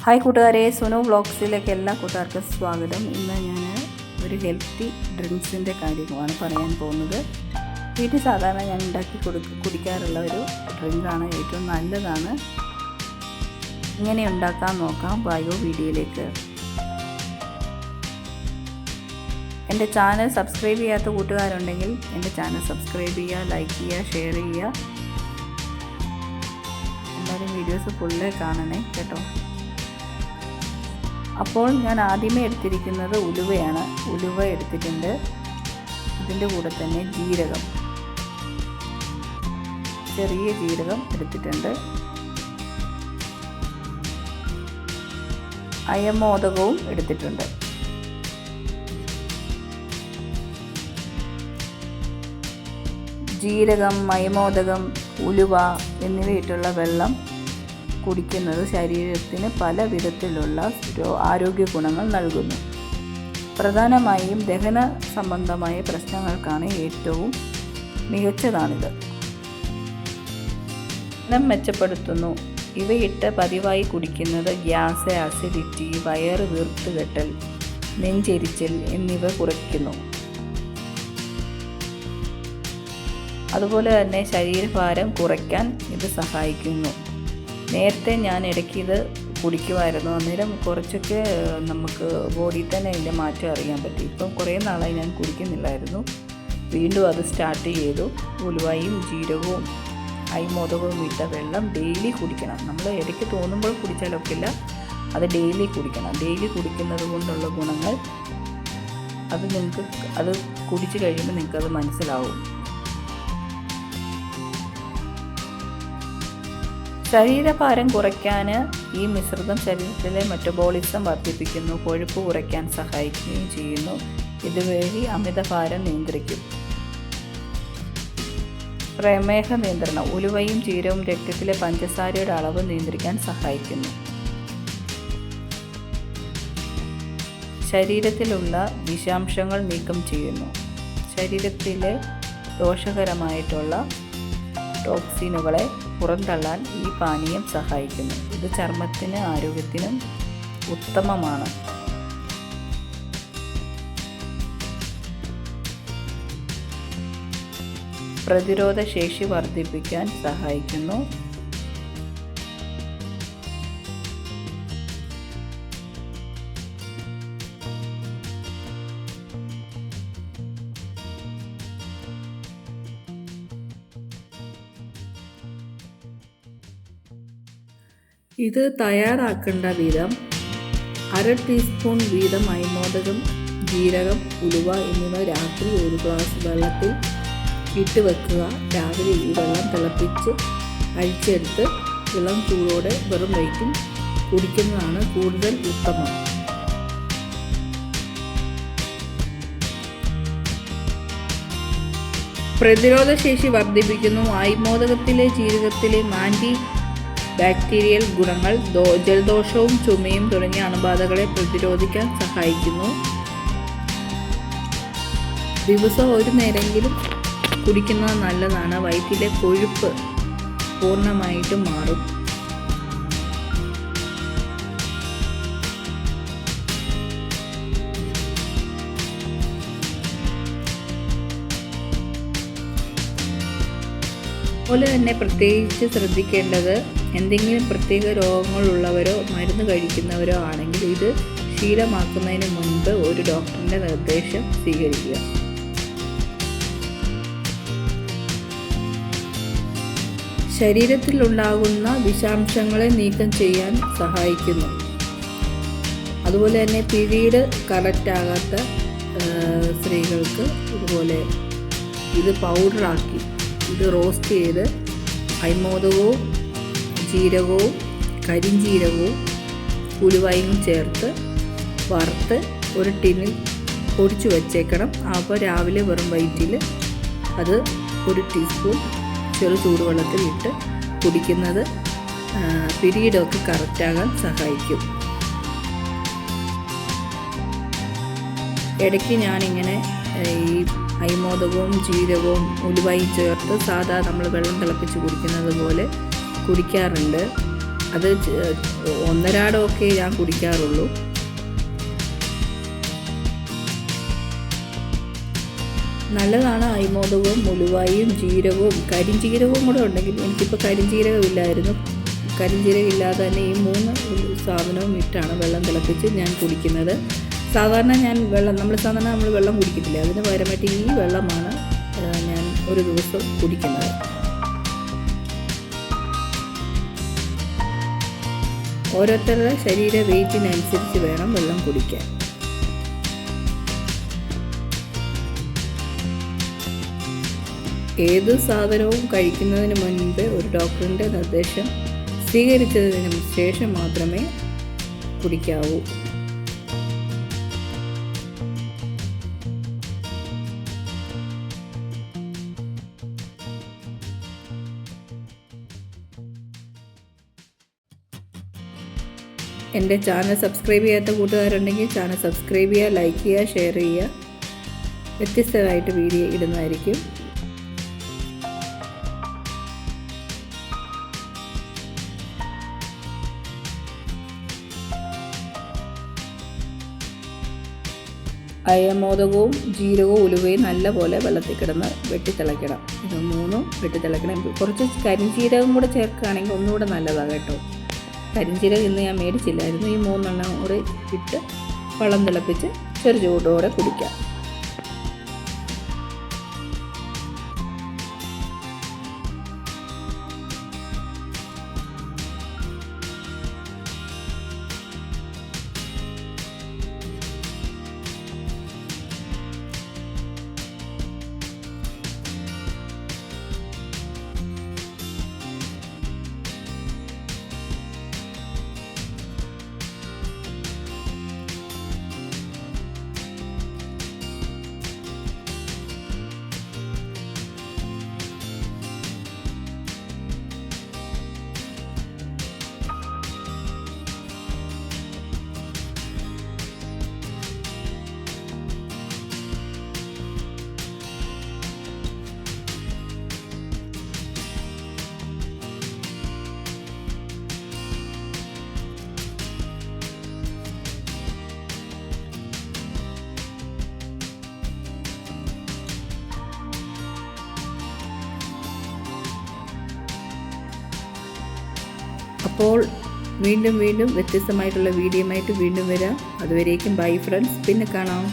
Hi കൂട്ടുകാരെ, സുനു വ്ളോഗ്സിലേക്ക് എല്ലാ കൂട്ടുകാർക്കും സ്വാഗതം. ഇന്ന് ഞാൻ ഒരു ഹെൽത്തി ഡ്രിങ്ക്സിൻ്റെ കാര്യമാണ് പറയാൻ പോകുന്നത്. വീട്ടിൽ സാധാരണ ഞാൻ ഉണ്ടാക്കി കുടിക്കാറുള്ള ഒരു ഡ്രിങ്കാണ്, ഏറ്റവും നല്ലതാണ്. ഇങ്ങനെ ഉണ്ടാക്കാൻ നോക്കാം. വീഡിയോയിലേക്ക്. എൻ്റെ ചാനൽ സബ്സ്ക്രൈബ് ചെയ്യാത്ത കൂട്ടുകാരുണ്ടെങ്കിൽ എൻ്റെ ചാനൽ സബ്സ്ക്രൈബ് ചെയ്യുക, ലൈക്ക് ചെയ്യുക, ഷെയർ ചെയ്യുക. എല്ലാവരും വീഡിയോസ് ഫുള്ള് കാണണേ കേട്ടോ. അപ്പോൾ ഞാൻ ആദ്യമേ എടുത്തിരിക്കുന്നത് ഉലുവയാണ്. ഉലുവ എടുത്തിട്ടുണ്ട്. അതിൻ്റെ കൂടെ തന്നെ ജീരകം, ചെറിയ ജീരകം എടുത്തിട്ടുണ്ട്. അയമോദകവും എടുത്തിട്ടുണ്ട്. ജീരകം, അയമോദകം, ഉലുവ എന്നിവയിട്ടുള്ള വെള്ളം കുടിക്കുന്നത് ശരീരത്തിന് പല വിധത്തിലുള്ള ആരോഗ്യ ഗുണങ്ങൾ നൽകുന്നു. പ്രധാനമായും ദഹന സംബന്ധമായ പ്രശ്നങ്ങൾക്കാണ് ഏറ്റവും മികച്ചതാണിത്. ദഹനം മെച്ചപ്പെടുത്തുന്നു. ഇവയിട്ട് പതിവായി കുടിക്കുന്നത് ഗ്യാസ്, അസിഡിറ്റി, വയറ് വീർത്തുകെട്ടൽ, നെഞ്ചെരിച്ചൽ എന്നിവ കുറയ്ക്കുന്നു. അതുപോലെ തന്നെ ശരീരഭാരം കുറയ്ക്കാൻ ഇത് സഹായിക്കുന്നു. നേരത്തെ ഞാൻ ഇടയ്ക്ക് ഇത് കുടിക്കുമായിരുന്നു. അന്നേരം കുറച്ചൊക്കെ നമുക്ക് ബോഡിയിൽ തന്നെ അതിൻ്റെ മാറ്റം അറിയാൻ പറ്റി. ഇപ്പം കുറേ നാളായി ഞാൻ കുടിക്കുന്നില്ലായിരുന്നു. വീണ്ടും അത് സ്റ്റാർട്ട് ചെയ്തു. ഉലുവയും ജീരകവും അയമോദകവും ഇട്ട വെള്ളം ഡെയിലി കുടിക്കണം. നമ്മൾ ഇടയ്ക്ക് തോന്നുമ്പോൾ കുടിച്ചാലൊക്കില്ല, അത് ഡെയിലി കുടിക്കണം. ഡെയിലി കുടിക്കുന്നത് കൊണ്ടുള്ള ഗുണങ്ങൾ അത് കുടിച്ച് കഴിയുമ്പോൾ നിങ്ങൾക്കത് മനസ്സിലാവും. ശരീരഭാരം കുറയ്ക്കാൻ ഈ മിശ്രിതം ശരീരത്തിലെ മെറ്റബോളിസം വർദ്ധിപ്പിക്കുന്നു, കൊഴുപ്പ് കുറയ്ക്കാൻ സഹായിക്കുകയും ചെയ്യുന്നു. ഇതുവഴി അമിതഭാരം നിയന്ത്രിക്കും. പ്രമേഹ നിയന്ത്രണം. ഉലുവയും ജീരകവും രക്തത്തിലെ പഞ്ചസാരയുടെ അളവ് നിയന്ത്രിക്കാൻ സഹായിക്കുന്നു. ശരീരത്തിലുള്ള വിഷാംശങ്ങൾ നീക്കം ചെയ്യുന്നു. ശരീരത്തിലെ ദോഷകരമായിട്ടുള്ള ടോക്സിനുകളെ പുറന്തള്ളാൻ ഈ പാനീയം സഹായിക്കുന്നു. ഇത് ചർമ്മത്തിന് ആരോഗ്യത്തിനും ഉത്തമമാണ്. പ്രതിരോധ ശേഷി വർദ്ധിപ്പിക്കാൻ സഹായിക്കുന്നു. ഇത് തയ്യാറാക്കേണ്ട വിധം: 1/2 ടീസ്പൂൺ വീതം അയമോദകം, ജീരകം, ഉലുവ എന്നിവ രാത്രി ഒരു ഗ്ലാസ് വെള്ളത്തിൽ ഇട്ട് വെക്കുക. രാവിലെ ഈ വെള്ളം തിളപ്പിച്ച് അരിച്ചെടുത്ത് ഇളം ചൂടോടെ വെറും വയറ്റിൽ കുടിക്കുന്നതാണ് കൂടുതൽ ഉത്തമം. പ്രതിരോധ ശേഷി വർദ്ധിപ്പിക്കുന്നു. അയമോദകത്തിലെ ജീരകത്തിലെ ആൻറ്റി ബാക്ടീരിയൽ ഗുണങ്ങൾ ജലദോഷവും ചുമയും തുടങ്ങിയ അണുബാധകളെ പ്രതിരോധിക്കാൻ സഹായിക്കുന്നു. ദിവസം ഒരു നേരമെങ്കിലും കുടിക്കുന്നത് നല്ലതാണ്. വയറ്റിലെ കൊഴുപ്പ് പൂർണ്ണമായിട്ടും മാറും. അതുപോലെ തന്നെ പ്രത്യേകിച്ച് ശ്രദ്ധിക്കേണ്ടത്, എന്തെങ്കിലും പ്രത്യേക രോഗങ്ങളുള്ളവരോ മരുന്ന് കഴിക്കുന്നവരോ ആണെങ്കിൽ ഇത് ശീലമാക്കുന്നതിന് മുൻപ് ഒരു ഡോക്ടറിൻ്റെ നിർദ്ദേശം സ്വീകരിക്കുക. ശരീരത്തിലുണ്ടാകുന്ന വിഷാംശങ്ങളെ നീക്കം ചെയ്യാൻ സഹായിക്കുന്നു. അതുപോലെ തന്നെ പീരീഡ് കറക്റ്റാകാത്ത സ്ത്രീകൾക്ക് ഇതുപോലെ ഇത് പൗഡറാക്കി ഇത് റോസ്റ്റ് ചെയ്ത് അയമോദകവും ജീരകവും കരിഞ്ജീരകവും ഉലുവയും ചേർത്ത് വറുത്ത് ഒരു ടിന്നിൽ പൊടിച്ചു വച്ചേക്കണം. അപ്പോൾ രാവിലെ വെറും വയറ്റിൽ അത് 1 ടീസ്പൂൺ ചെറു ചൂടുവെള്ളത്തിൽ ഇട്ട് കുടിക്കുന്നത് പീരീഡൊക്കെ കറക്റ്റാകാൻ സഹായിക്കും. ഇടയ്ക്ക് ഞാനിങ്ങനെ ഈ അയമോദകവും ജീരകവും ഉലുവയും ചേർത്ത് സാധാ നമ്മൾ വെള്ളം തിളപ്പിച്ച് കുടിക്കുന്നത് പോലെ കുടിക്കാറുണ്ട്. അത് ഒന്നരാടമൊക്കെ ഞാൻ കുടിക്കാറുള്ളൂ. നല്ലതാണ് അയമോദകവും ഉലുവായും ജീരകവും കരിഞ്ജീരകവും കൂടെ ഉണ്ടെങ്കിൽ. എനിക്കിപ്പോൾ കരിഞ്ജീരകം ഇല്ലായിരുന്നു. കരിഞ്ജീരകം ഇല്ലാതെ തന്നെ ഈ 3 സാധനവും ഇട്ടാണ് വെള്ളം തിളപ്പിച്ച് ഞാൻ കുടിക്കുന്നത്. സാധാരണ നമ്മൾ വെള്ളം കുടിക്കത്തില്ല, അതിന് പകരമായിട്ട് ഈ വെള്ളമാണ് ഞാൻ ഒരു ദിവസം കുടിക്കുന്നത്. ഓരോരുത്തരുടെ ശരീര വെയ്റ്റിനനുസരിച്ച് വേണം വെള്ളം കുടിക്കാൻ. ഏത് സാധനവും കഴിക്കുന്നതിന് മുൻപ് ഒരു ഡോക്ടറിൻ്റെ നിർദ്ദേശം സ്വീകരിച്ചതിന് ശേഷം മാത്രമേ കുടിക്കാവൂ. എൻ്റെ ചാനൽ സബ്സ്ക്രൈബ് ചെയ്യാത്ത കൂട്ടുകാരുണ്ടെങ്കിൽ ചാനൽ സബ്സ്ക്രൈബ് ചെയ്യുക, ലൈക്ക് ചെയ്യുക, ഷെയർ ചെയ്യുക. വ്യത്യസ്തമായിട്ട് വീഡിയോ ഇടുന്നതായിരിക്കും. അയമോദകവും ജീരകവും ഉലുവയും നല്ലപോലെ വെള്ളത്തിൽ കിടന്ന് വെട്ടിത്തിളയ്ക്കണം. ഇത് 3 വെട്ടിത്തിളയ്ക്കണം. കുറച്ച് കരിഞ്ജീരകം കൂടെ ചേർക്കുകയാണെങ്കിൽ ഒന്നുകൂടെ നല്ലതാണ് കേട്ടോ. കരിഞ്ജീരകം ഇന്ന് ഞാൻ മേടിച്ചില്ലായിരുന്നു. ഈ 3 എണ്ണം കൂടെ ഇട്ട് വെള്ളം തിളപ്പിച്ച് ചെറു ചൂടോടെ കുടിക്കാം. അപ്പോൾ വീണ്ടും വ്യത്യസ്തമായിട്ടുള്ള വീഡിയോയുമായിട്ട് വീണ്ടും വരാം. അതുവരേക്കും ബൈ ഫ്രണ്ട്സ്. പിന്നെ കാണാം.